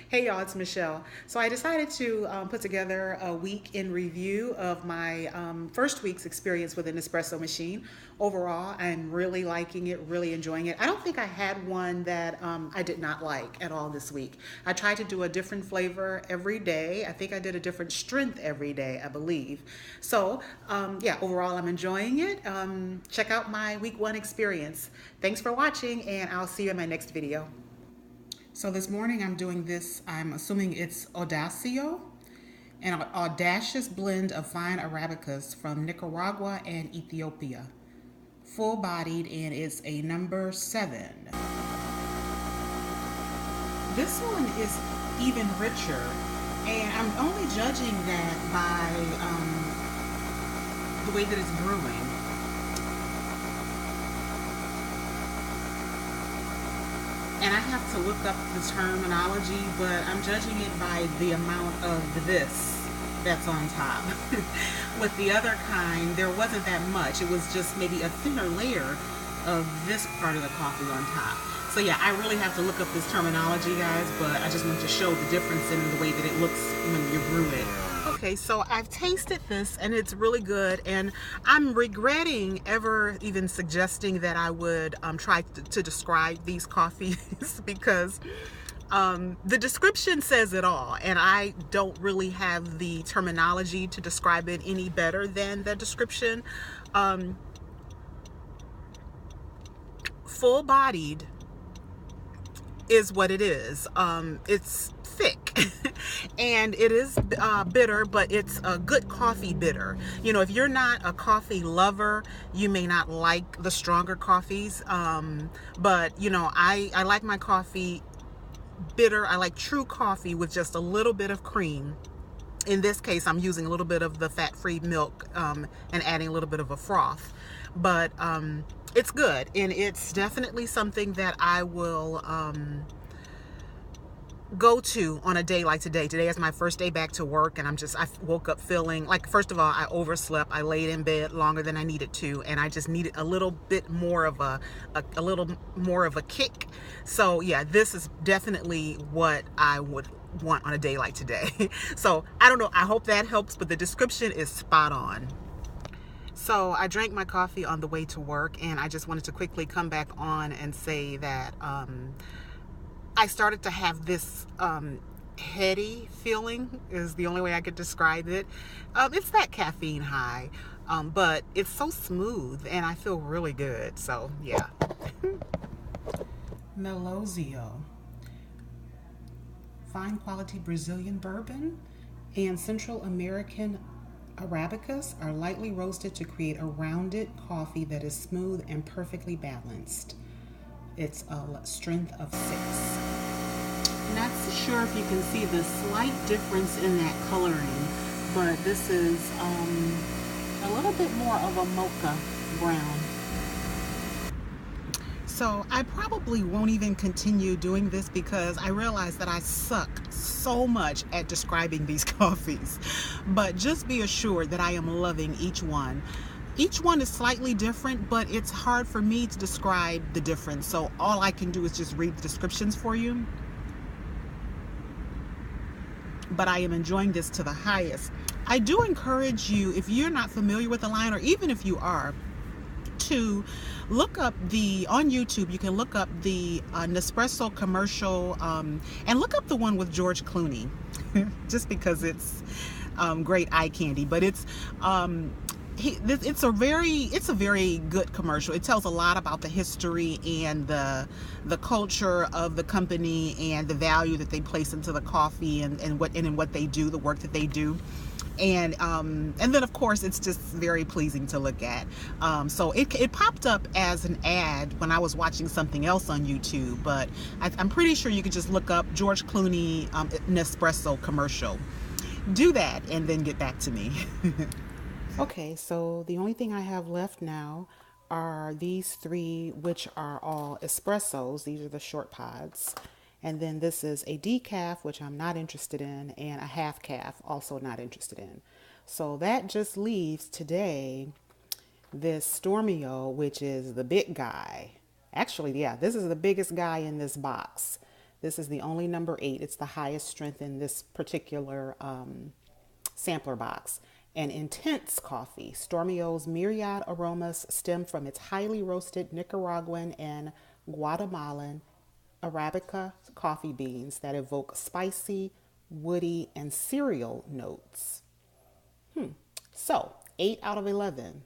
Hey y'all, it's Michelle. So I decided to put together a week in review of my first week's experience with an espresso machine. Overall, I'm really liking it, really enjoying it. I don't think I had one that I did not like at all this week. I tried to do a different flavor every day. I think I did a different strength every day, I believe. So yeah, overall, I'm enjoying it. Check out my week one experience. Thanks for watching, and I'll see you in my next video. So this morning I'm doing this, I'm assuming it's Audacio, an audacious blend of fine Arabicas from Nicaragua and Ethiopia. Full bodied, and it's a number 7. This one is even richer, and I'm only judging that by the way that it's brewing. And I have to look up the terminology, but I'm judging it by the amount of this that's on top. With the other kind, there wasn't that much. It was just maybe a thinner layer of this part of the coffee on top. So yeah, I really have to look up this terminology, guys, but I just want to show the difference in the way that it looks when you brew it. Okay, so I've tasted this and it's really good, and I'm regretting ever even suggesting that I would try to describe these coffees because the description says it all, and I don't really have the terminology to describe it any better than the description. Full-bodied is what it is. It's thick and it is bitter, but it's a good coffee bitter. You know, if you're not a coffee lover, you may not like the stronger coffees, but you know, I like my coffee bitter. I like true coffee with just a little bit of cream. In this case, I'm using a little bit of the fat-free milk and adding a little bit of a froth, but it's good, and it's definitely something that I will go to on a day like today. Today is my first day back to work, and I woke up feeling like, first of all, I overslept. I laid in bed longer than I needed to, and I just needed a little bit more of a little more of a kick. So yeah, this is definitely what I would want on a day like today. So I don't know, I hope that helps, but the description is spot on. So I drank my coffee on the way to work, and I just wanted to quickly come back on and say that I started to have this heady feeling, is the only way I could describe it. It's that caffeine high, but it's so smooth and I feel really good. So yeah. Melozio, fine quality Brazilian bourbon and Central American Arabicas are lightly roasted to create a rounded coffee that is smooth and perfectly balanced. It's a strength of 6. Not sure if you can see the slight difference in that coloring, but this is a little bit more of a mocha brown. So I probably won't even continue doing this because I realize that I suck so much at describing these coffees. But just be assured that I am loving each one. Each one is slightly different, but it's hard for me to describe the difference. So all I can do is just read the descriptions for you. But I am enjoying this to the highest. I do encourage you, if you're not familiar with the line, or even if you are, to look up on YouTube, you can look up the Nespresso commercial, and look up the one with George Clooney, just because it's great eye candy. But it's a very good commercial. It tells a lot about the history and the culture of the company and the value that they place into the coffee and what they do, the work that they do. And then of course it's just very pleasing to look at. So it popped up as an ad when I was watching something else on YouTube, but I'm pretty sure you could just look up George Clooney Nespresso commercial. Do that and then get back to me. Okay, so the only thing I have left now are these 3, which are all espressos. These are the short pods. And then this is a decaf, which I'm not interested in, and a half calf, also not interested in. So that just leaves today this Stormio, which is the big guy. Actually, yeah, this is the biggest guy in this box. This is the only number 8. It's the highest strength in this particular sampler box. An intense coffee. Stormio's myriad aromas stem from its highly roasted Nicaraguan and Guatemalan Arabica coffee beans that evoke spicy, woody, and cereal notes. So, 8 out of 11.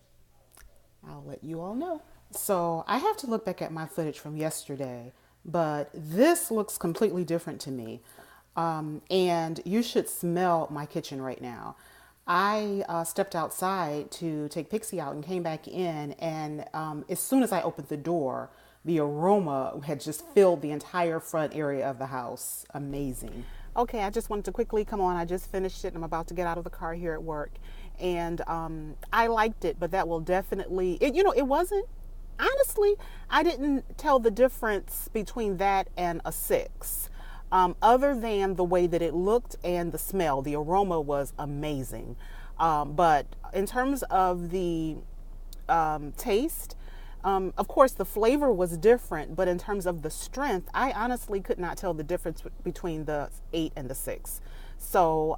I'll let you all know. So, I have to look back at my footage from yesterday, but this looks completely different to me. And you should smell my kitchen right now. I stepped outside to take Pixie out and came back in, and as soon as I opened the door, the aroma had just filled the entire front area of the house. Amazing. Okay, I just wanted to quickly come on. I just finished it and I'm about to get out of the car here at work. And I liked it, but that will definitely, it wasn't, honestly, I didn't tell the difference between that and a 6. Other than the way that it looked and the smell. The aroma was amazing. But in terms of the taste, of course, the flavor was different, but in terms of the strength, I honestly could not tell the difference between the 8 and the 6. So,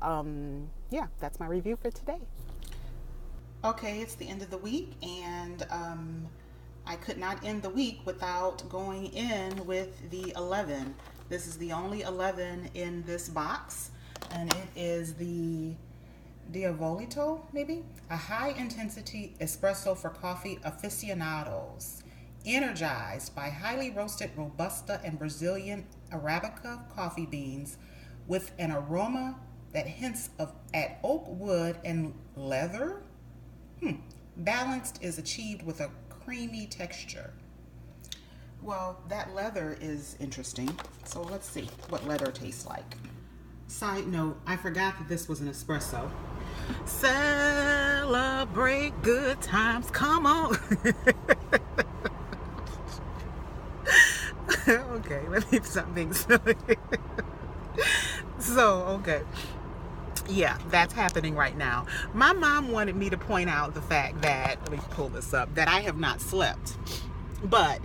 yeah, that's my review for today. Okay, it's the end of the week, and I could not end the week without going in with the 11. This is the only 11 in this box, and it is the Diavolito, maybe? A high-intensity espresso for coffee aficionados. Energized by highly roasted Robusta and Brazilian Arabica coffee beans with an aroma that hints at oak wood and leather. Balanced is achieved with a creamy texture. Well, that leather is interesting. So let's see what leather tastes like. Side note, I forgot that this was an espresso. Celebrate good times. Come on. Okay, let me stop being silly. So, okay. Yeah, that's happening right now. My mom wanted me to point out the fact that, let me pull this up, that I have not slept. But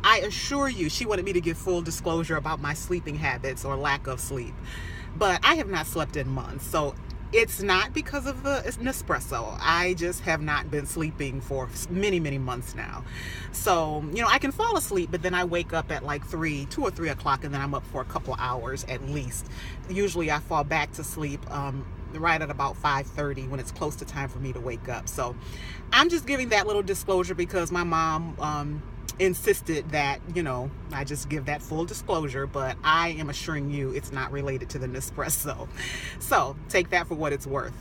I assure you, she wanted me to give full disclosure about my sleeping habits or lack of sleep. But I have not slept in months. So it's not because of the Nespresso. I just have not been sleeping for many, many months now. So, I can fall asleep, but then I wake up at like 2 or 3 o'clock, and then I'm up for a couple hours at least. Usually I fall back to sleep right at about 5:30 when it's close to time for me to wake up. So I'm just giving that little disclosure because my mom insisted that, I just give that full disclosure, but I am assuring you it's not related to the Nespresso. So take that for what it's worth.